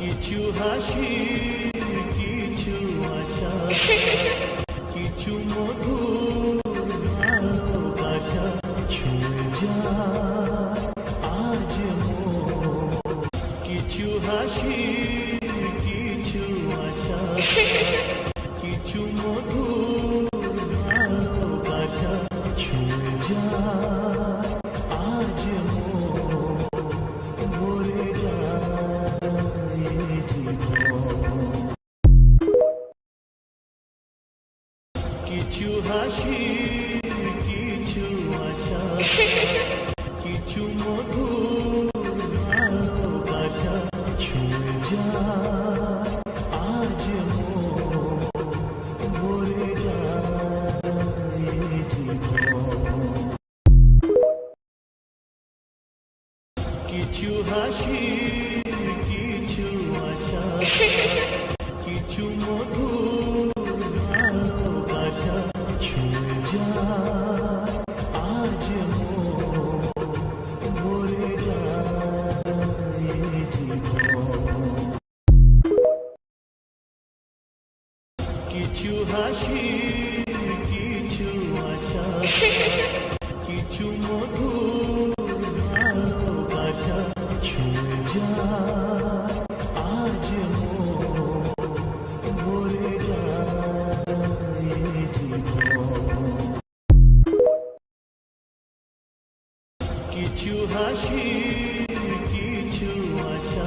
কিছু হাসি, কিছু আশা, কিছু মধুর ভালোবাসা ছুঁয়ে যায় আজ মন। কিছু হাসি, কিছু আশা, কিছু মধুর ভালোবাসা ছুঁয়ে যায় আজ মন। ভরে যায় জীবন। কিছু হাসি, কিছু আশা, কিছু মধুর ভালোবাসা ছুঁয়ে যায় আজ মন। ভরে যায় জীবন। কিছু হাসি, কিছু আশা, কিছু মধুর ভালোবাসা ছুঁয়ে যায় আজ মন। ভরে যায় জীবন। কিছু হাসি, কিছু আশা, কিছু মধুর ভালোবাসা ছুঁয়ে যায় আজ মন। ভরে যায় জীবন। কিছু হাসি, কিছু আশা,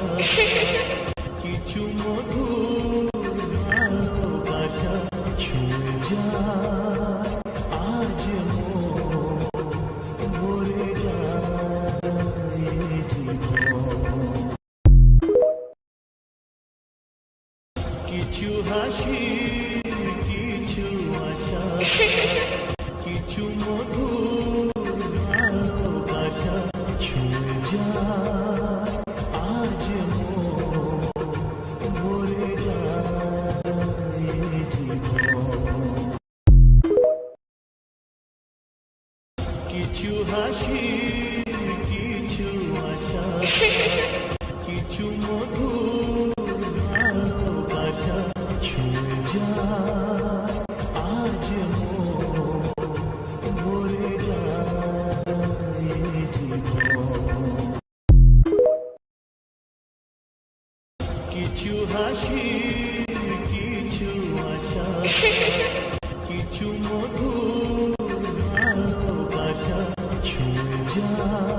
কিছু মধুর ভালোবাসা ছুঁয়ে যায় আজ মন। ভরে যায় জীবন। কিছু হাসি, কিছু আশা, কিছু মধুর ভালোবাসা ছুঁয়ে যায় আজ মন। ভরে যায় জীবন। কিছু হাসি, কিছু আশা, কিছু মধুর ভালোবাসা ছুঁয়ে যায় আজ মন। ভরে যায় জীবন। কিছু হাসি, কিছু আশা, কিছু মধুর ভালোবাসা ছুঁয়ে যায়